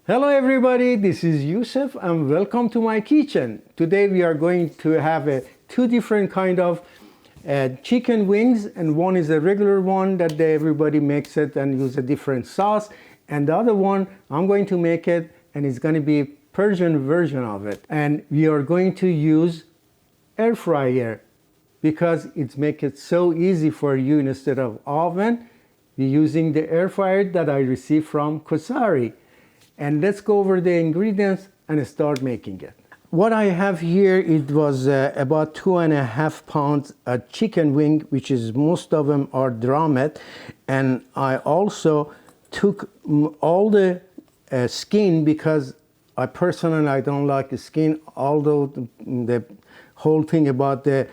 Hello everybody, this is Yousef and welcome to my kitchen. Today we are going to have two different kind of chicken wings, and one is a regular one that everybody makes it and use a different sauce, and the other one I'm going to make it and it's going to be Persian version of it, and we are going to use air fryer because it makes it so easy for you. Instead of oven, we're using the air fryer that I received from Cosori. And let's go over the ingredients and start making it. What I have here, it was about 2.5 pounds chicken wing, which is most of them are drummed, and I also took all the skin because I personally don't like the skin, although the whole thing about the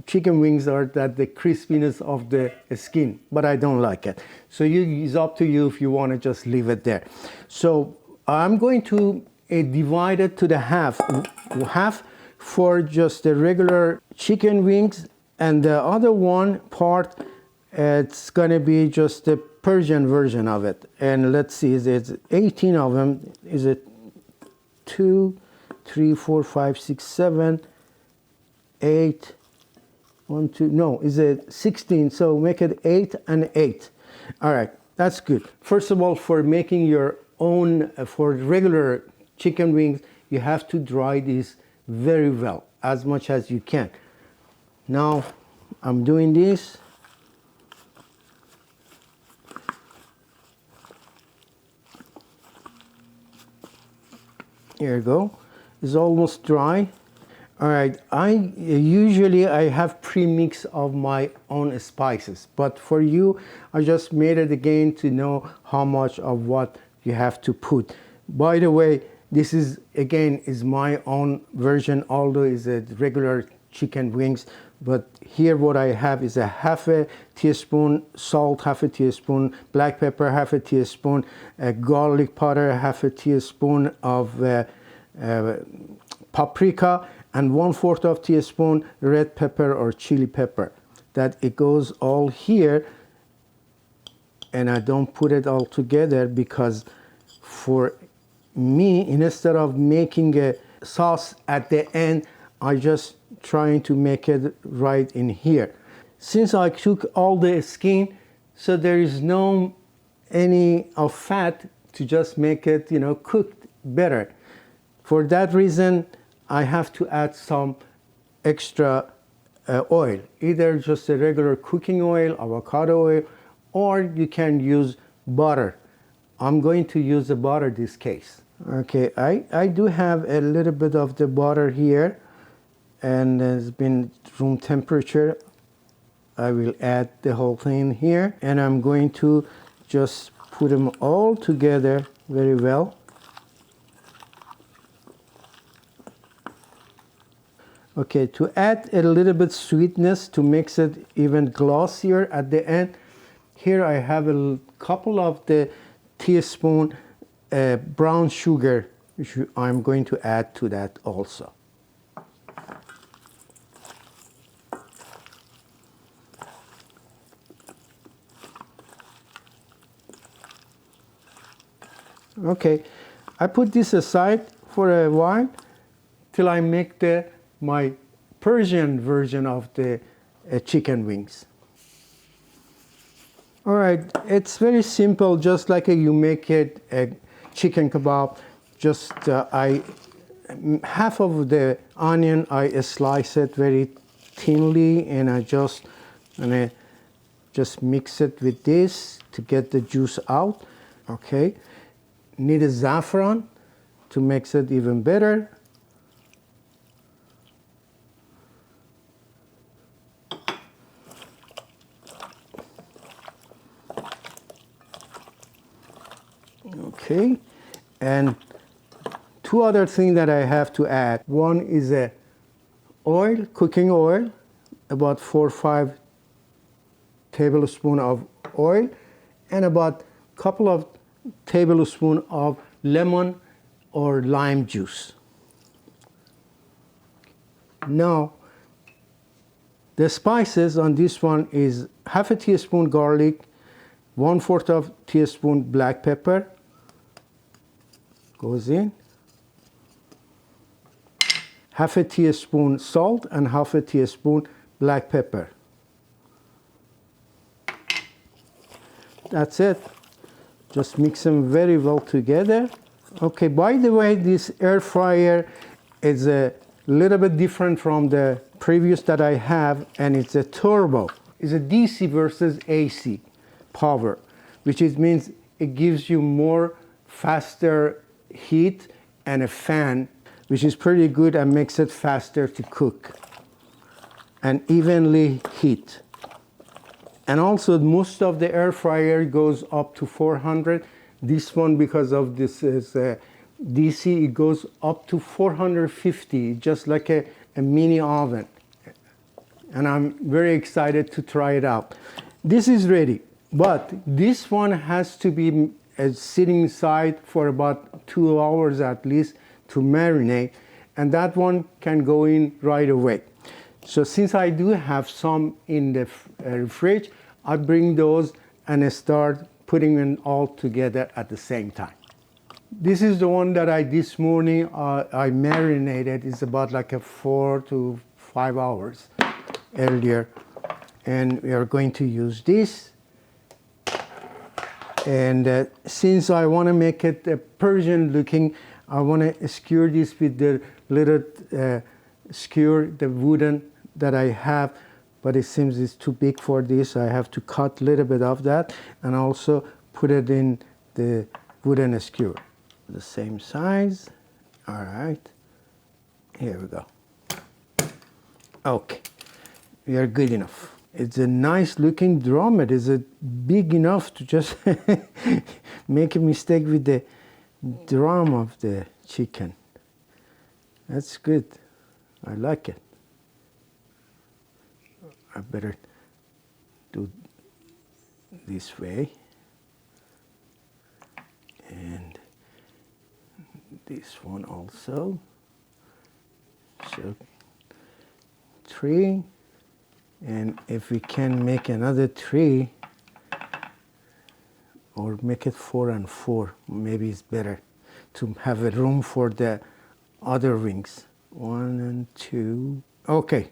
chicken wings are that the crispiness of the skin, but I don't like it. So it's up to you if you want to just leave it there. So I'm going to divide it to the half for just the regular chicken wings, and the other one part it's going to be just the Persian version of it. And let's see, it's 18 of them. Is it 2, 3, 4, 5, 6, 7, 8? 1, 2, no, is it 16? So make it 8 and 8. All right, that's good. First of all, for making your own, for regular chicken wings, you have to dry this very well, as much as you can. Now, I'm doing this. Here you go. It's almost dry. All right, usually I have pre-mix of my own spices, but for you, I just made it again to know how much of what you have to put. By the way, this is my own version, although it's a regular chicken wings, but here what I have is a half a teaspoon salt, half a teaspoon black pepper, half a teaspoon garlic powder, half a teaspoon of paprika, and 1/4 of teaspoon red pepper or chili pepper. That it goes all here, and I don't put it all together because for me, instead of making a sauce at the end, I just trying to make it right in here. Since I took all the skin, so there is no any of fat to just make it, cooked better. For that reason, I have to add some extra oil, either just a regular cooking oil, avocado oil, or you can use butter. I'm going to use the butter this case. Okay, I do have a little bit of the butter here, and it's been room temperature. I will add the whole thing here, and I'm going to just put them all together very well. Okay, to add a little bit sweetness to makes it even glossier at the end, here I have a couple of the teaspoon brown sugar, which I'm going to add to that also. Okay, I put this aside for a while till I make my Persian version of the chicken wings. All right, it's very simple, just like you make it a chicken kebab. Just half of the onion, I slice it very thinly, and I just mix it with this to get the juice out. Okay, need a saffron to make it even better. Okay, and two other things that I have to add. One is a oil, cooking oil, about 4 or 5 tablespoons of oil, and about a couple of tablespoons of lemon or lime juice. Now, the spices on this one is half a teaspoon garlic, 1/4 of teaspoon black pepper, goes in. Half a teaspoon salt and half a teaspoon black pepper. That's it. Just mix them very well together. Okay, by the way, this air fryer is a little bit different from the previous that I have, and it's a turbo. It's a DC versus AC power, which means it gives you more faster heat and a fan, which is pretty good and makes it faster to cook and evenly heat. And also most of the air fryer goes up to 400. This one, because of this is DC, it goes up to 450, just like a mini oven. And I'm very excited to try it out. This is ready, but this one has to be sitting aside for about 2 hours at least to marinate, and that one can go in right away. So since I do have some in the fridge, I bring those and start putting them all together at the same time. This is the one that this morning I marinated. It's about like a 4 to 5 hours earlier, and we are going to use this. And since I want to make it Persian looking, I want to skewer this with the little skewer, the wooden that I have, but it seems it's too big for this. I have to cut a little bit of that and also put it in the wooden skewer. The same size. All right, here we go. Okay, we are good enough. It's a nice looking drum. It is big enough to just make a mistake with the drum of the chicken. That's good. I like it. I better do this way. And this one also. So 3. And if we can make another 3, or make it 4 and 4, maybe it's better to have a room for the other wings. 1 and 2. Okay.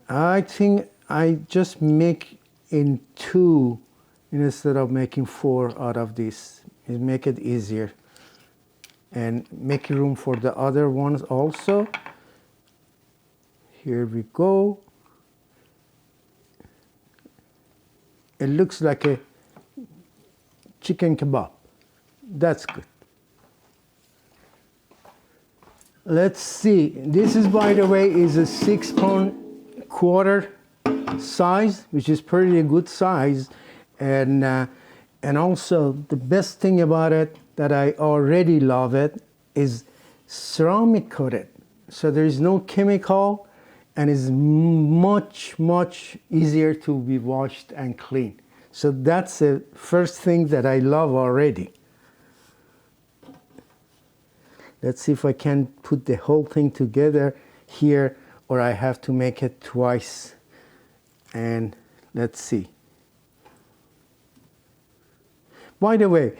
I think I just make in 2 instead of making 4 out of this. It make it easier. And make room for the other ones also. Here we go. It looks like a chicken kebab. That's good. Let's see. This is, by the way, is a 6-pound-quarter size, which is pretty good size. And also the best thing about it that I already love it is ceramic coated. So there is no chemical, and it's much, much easier to be washed and clean. So that's the first thing that I love already. Let's see if I can put the whole thing together here, or I have to make it twice. And let's see. By the way,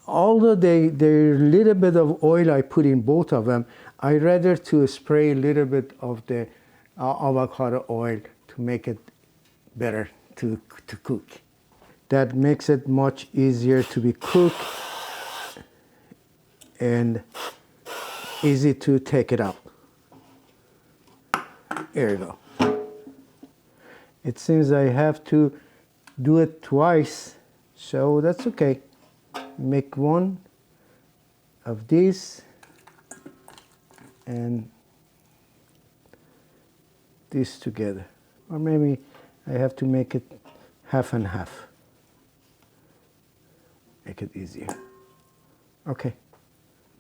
although there's a little bit of oil I put in both of them, I rather to spray a little bit of the avocado oil to make it better to cook. That makes it much easier to be cooked and easy to take it out. Here we go. It seems I have to do it twice, so that's okay. Make one of these and this together. Or maybe I have to make it half and half. Make it easier. Okay.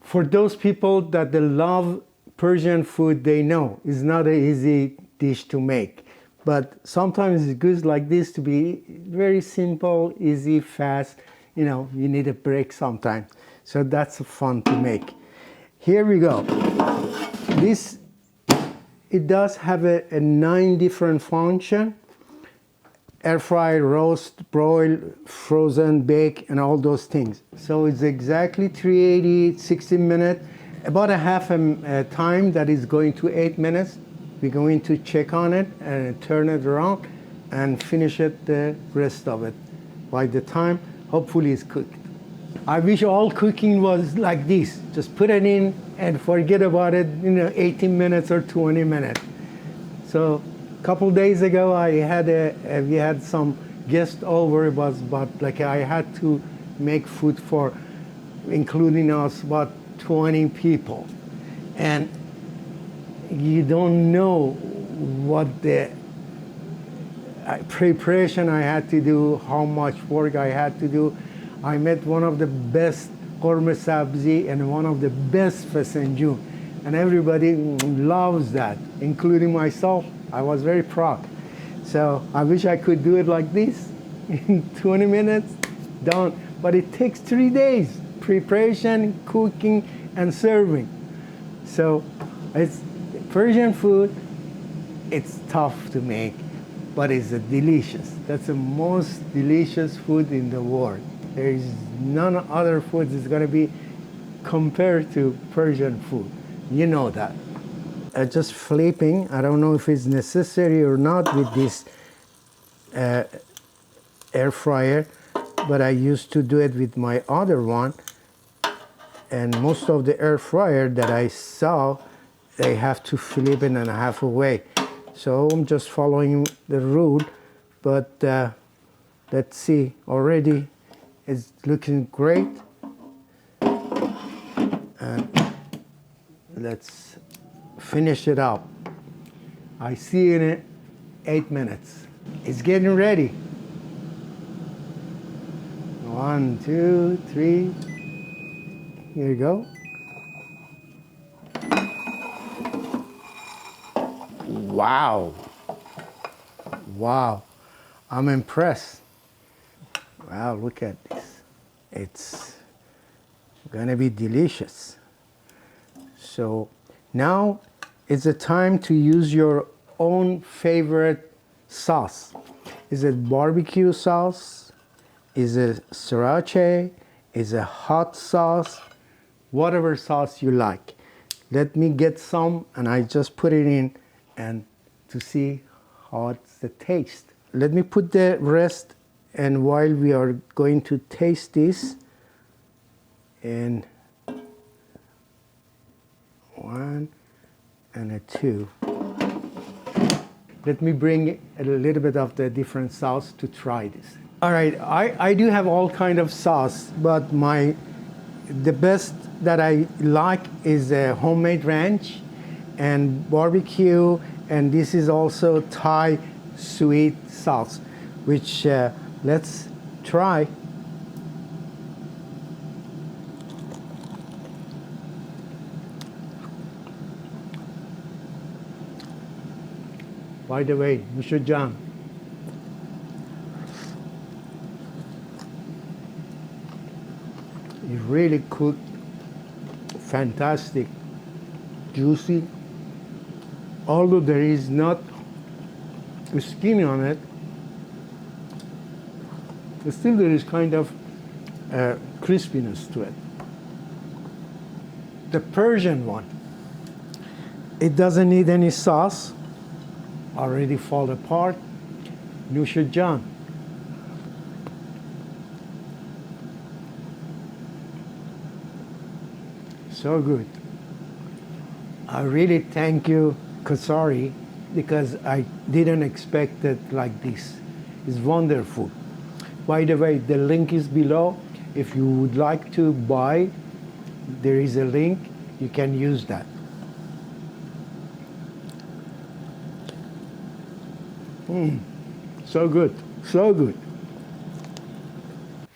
For those people that they love Persian food, they know it's not an easy dish to make. But sometimes it's good like this to be very simple, easy, fast. You know, you need a break sometimes. So that's fun to make. Here we go. It does have a 9 different function. air fry, roast, broil, frozen, bake, and all those things. So it's exactly 380, 60 minutes, about a half a time that is going to 8 minutes. We're going to check on it and turn it around and finish it the rest of it. By the time, hopefully it's cooked. I wish all cooking was like this. Just put it in and forget about it, 18 minutes or 20 minutes. So a couple days ago, we had some guests over. It was about like I had to make food for, including us, about 20 people, and you don't know what the preparation I had to do, how much work I had to do. I met one of the best gourmet sabzi and one of the best fasanjoon, and everybody loves that, including myself. I was very proud. So I wish I could do it like this in 20 minutes, done. But it takes 3 days, preparation, cooking, and serving. So it's Persian food. It's tough to make, but it's delicious. That's the most delicious food in the world. There is none other food that's going to be compared to Persian food. You know that. Just flipping. I don't know if it's necessary or not with this air fryer, but I used to do it with my other one. And most of the air fryer that I saw, they have to flip it and half away. So I'm just following the rule, but let's see. Already it's looking great. And let's finish it up. I see you in 8 minutes. It's getting ready. 1, 2, 3. Here you go. Wow. Wow. I'm impressed. Wow, look at this. It's gonna be delicious. So now it's the time to use your own favorite sauce. Is it barbecue sauce? Is it sriracha? Is it hot sauce? Whatever sauce you like. Let me get some and I just put it in and to see how it's the taste. Let me put the rest, and while we are going to taste this, and 1 and a 2. Let me bring a little bit of the different sauce to try this. All right, I do have all kind of sauce, but the best that I like is a homemade ranch and barbecue, and this is also Thai sweet sauce, which let's try. By the way, Mr. John, you really cooked fantastic, juicy. Although there is not a skin on it, still there is kind of crispiness to it. The Persian one, it doesn't need any sauce, already fall apart. Nusha Jan. So good. I really thank you, Cosori, because I didn't expect it like this. It's wonderful. By the way, the link is below. If you would like to buy, there is a link. You can use that. So good, so good.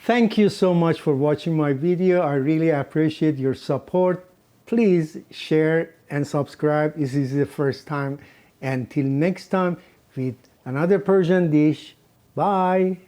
Thank you so much for watching my video. I really appreciate your support. Please share and subscribe if this is the first time. Until next time with another Persian dish. Bye.